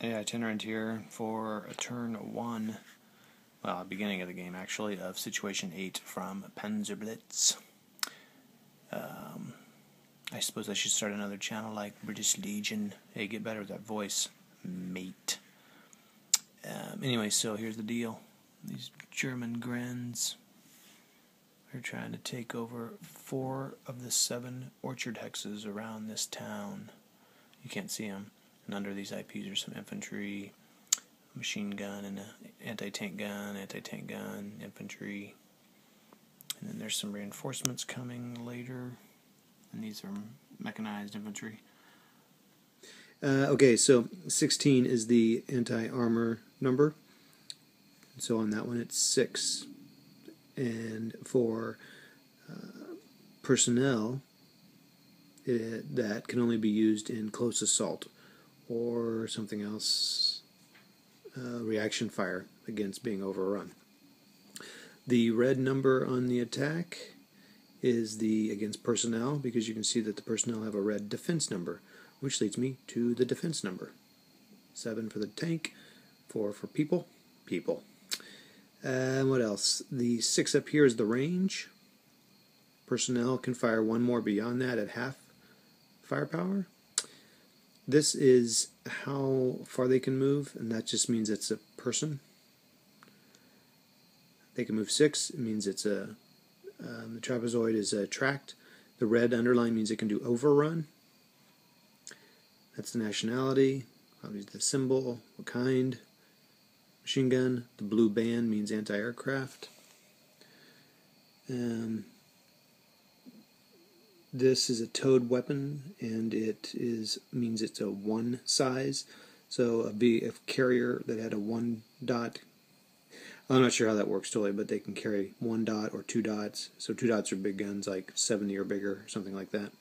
itinerant here for a turn 1, well, beginning of the game actually, of Situation 8 from PanzerBlitz. I suppose I should start another channel like British Legion. Hey, get better with that voice, mate. Anyway, so here's the deal. These German Grens are trying to take over 4 of the 7 orchard hexes around this town. You can't see them. And under these IPs are some infantry, machine gun, and an anti-tank gun, infantry. And then there's some reinforcements coming later. And these are mechanized infantry. Okay, so 16 is the anti-armor number. So on that one it's 6. And for personnel, that can only be used in close assault or something else, reaction fire against being overrun. The red number on the attack is the against personnel, because you can see that the personnel have a red defense number, which leads me to the defense number. 7 for the tank, 4 for people. What else? The 6 up here is the range. Personnel can fire 1 more beyond that at half firepower. This is how far they can move, and that just means it's a person. They can move 6. It means it's a the trapezoid is tracked. The red underline means it can do overrun. That's the nationality. Obviously the symbol, what kind. Machine gun. The blue band means anti-aircraft. This is a towed weapon, and it means it's a 1 size. So a carrier that had a 1 dot. I'm not sure how that works totally, but they can carry 1 dot or 2 dots. So 2 dots are big guns, like 70 or bigger, something like that.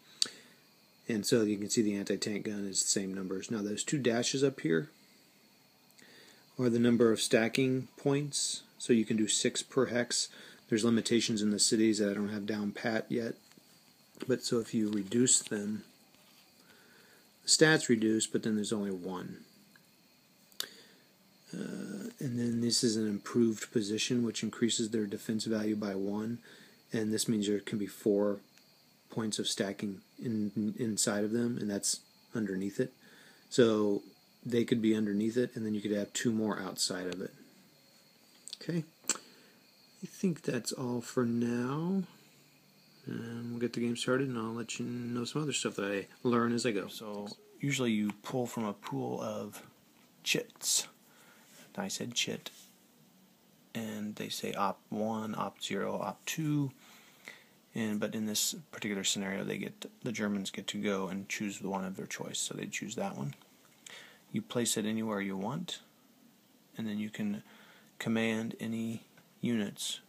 And so you can see the anti-tank gun is the same numbers. Now those 2 dashes up here are the number of stacking points. So you can do 6 per hex. There's limitations in the cities that I don't have down pat yet. But so if you reduce them, the stats reduce, but then there's only 1. And then this is an improved position, which increases their defense value by 1. And this means there can be 4 points of stacking inside of them, and that's underneath it. So they could be underneath it, and then you could have 2 more outside of it. Okay, I think that's all for now. And we'll get the game started, and I'll let you know some other stuff that I learn as I go. So usually you pull from a pool of chits. I said chit, and they say op 1, op 0, op 2, but in this particular scenario, the Germans get to go and choose the one of their choice. So they choose that one. You place it anywhere you want, and then you can command any units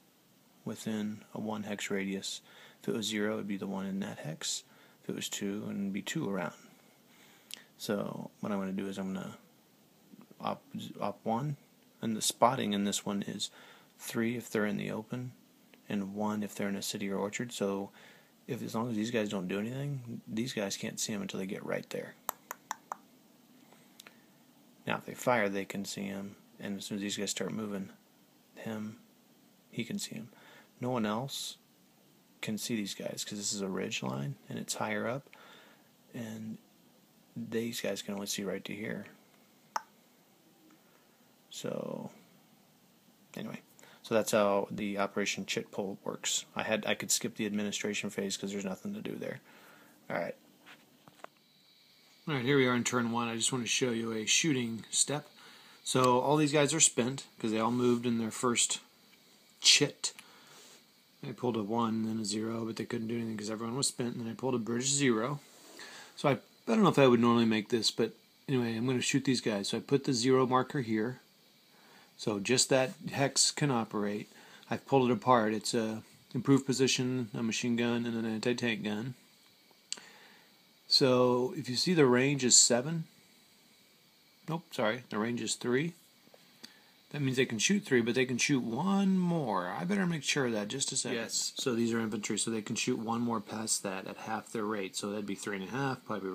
within a 1 hex radius. If it was 0, it would be the one in that hex. If it was 2, it would be 2 around. So what I'm going to do is I'm going to op 1, and the spotting in this one is 3 if they're in the open, and 1 if they're in a city or orchard. So as long as these guys don't do anything, these guys can't see them until they get right there. Now if they fire, they can see him, and as soon as these guys start moving, he can see him. No one else can see these guys because this is a ridge line and it's higher up, and these guys can only see right to here. So anyway, so that's how the Operation Chit Pull works. I could skip the administration phase because there's nothing to do there. Alright, here we are in turn 1. I just want to show you a shooting step. So all these guys are spent because they all moved in their first chit. I pulled a 1, then a 0, but they couldn't do anything because everyone was spent, and then I pulled a British 0. So I don't know if I would normally make this, but anyway, I'm going to shoot these guys. So I put the 0 marker here. So just that hex can operate. I've pulled it apart. It's a improved position, a machine gun, and an anti-tank gun. So if you see, the range is 7. Nope, sorry, the range is 3. That means they can shoot 3, but they can shoot 1 more. I better make sure of that just a second. Yes, so these are infantry, so they can shoot 1 more past that at half their rate. So that'd be 3.5, probably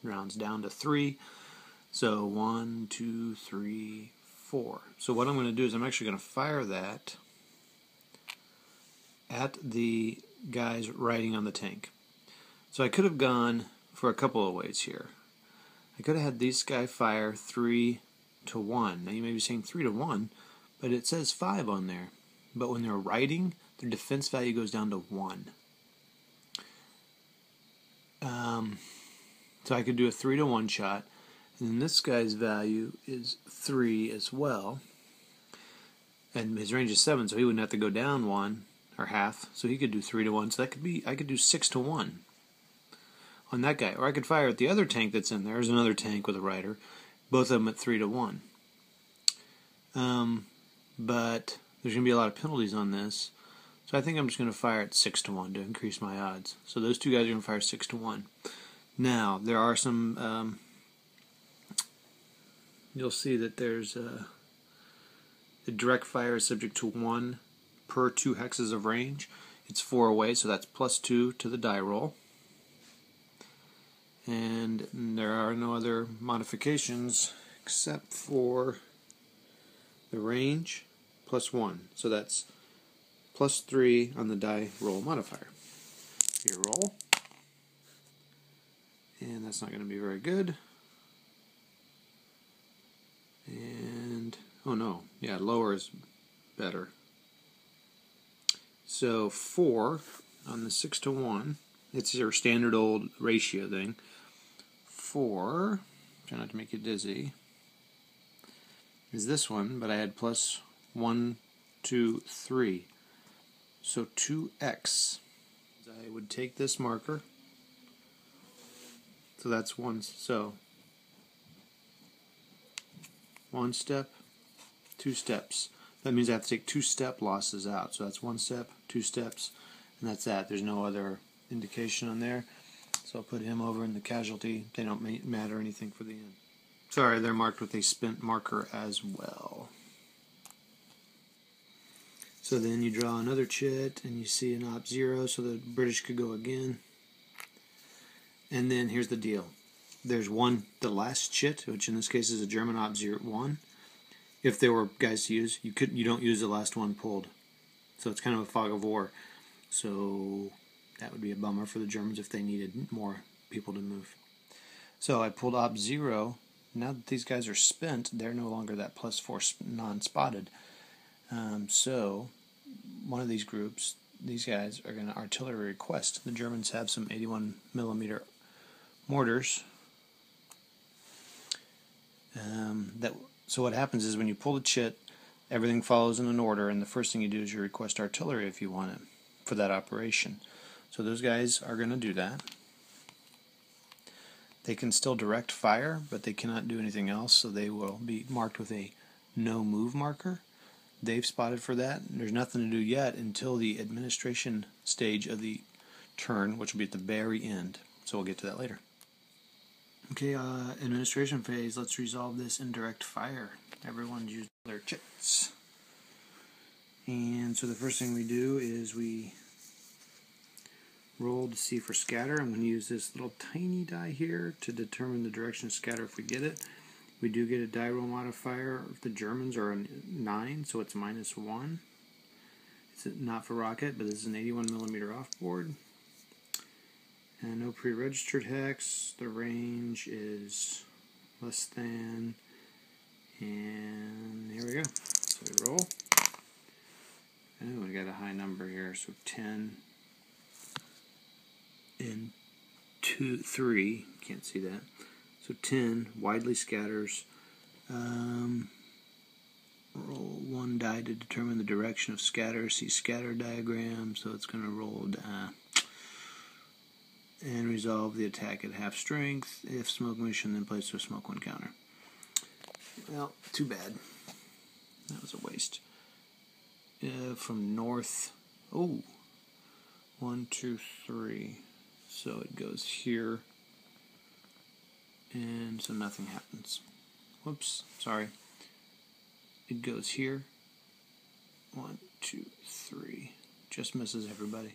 rounds down to 3. So 1, 2, 3, 4. So what I'm going to do is I'm actually going to fire that at the guys riding on the tank. So I could have gone for a couple of ways here. I could have had these guys fire 3 to 1. Now you may be saying 3 to 1, but it says 5 on there. But when they're riding, their defense value goes down to 1. So I could do a 3 to 1 shot. And then this guy's value is 3 as well. And his range is 7, so he wouldn't have to go down 1 or half. So he could do 3 to 1. So that could be, I could do 6 to 1 on that guy. Or I could fire at the other tank that's in there. There's another tank with a rider. Both of them at 3 to 1. But there's going to be a lot of penalties on this. So I think I'm just going to fire at 6 to 1 to increase my odds. So those two guys are going to fire 6 to 1. Now, there are some... you'll see that there's the direct fire is subject to 1 per 2 hexes of range. It's 4 away, so that's +2 to the die roll. And there are no other modifications except for the range +1. So that's +3 on the die roll modifier. Your roll. And that's not going to be very good. And, oh no, yeah, lower is better. So 4 on the 6 to 1. It's your standard old ratio thing. 4, try not to make you dizzy, is this one, but I had +1, 2, 3. So 2x. I would take this marker. So that's one. So 1 step, 2 steps. That means I have to take 2 step losses out. So that's 1 step, 2 steps, and that's that. There's no other indication on there. So I'll put him over in the casualty. They don't matter anything for the end. Sorry, they're marked with a spent marker as well. So then you draw another chit, and you see an op 0, so the British could go again. And then here's the deal. There's the last chit, which in this case is a German op 1. If there were guys to use, you don't use the last one pulled. So it's kind of a fog of war. So that would be a bummer for the Germans if they needed more people to move. So I pulled op 0. Now that these guys are spent, they're no longer that +4 non-spotted. So one of these groups, these guys are going to artillery request. The Germans have some 81mm mortars. So what happens is when you pull the chit, everything follows in an order, and the first thing you do is you request artillery if you want it for that operation. So those guys are going to do that. They can still direct fire, but they cannot do anything else, so they will be marked with a no move marker. They've spotted for that. There's nothing to do yet until the administration stage of the turn, which will be at the very end. So we'll get to that later. Okay, administration phase. Let's resolve this indirect fire. Everyone's used their chits. And so the first thing we do is we roll to see for scatter. I'm going to use this little tiny die here to determine the direction of scatter if we get it. We do get a die roll modifier if the Germans are a 9, so it's -1. It's not for rocket, but this is an 81mm offboard. And no pre-registered hex. The range is less than. And here we go. So we roll. Oh, we got a high number here. So 10 and 2, 3. Can't see that. So 10 widely scatters. Roll 1 die to determine the direction of scatter. See scatter diagram. So it's going to roll and resolve the attack at half strength. If smoke mission, then place a smoke 1 counter. Well, too bad. That was a waste. From north. Oh, 1, 2, 3. So it goes here. And so nothing happens. Whoops, sorry. It goes here. 1, 2, 3. Just misses everybody.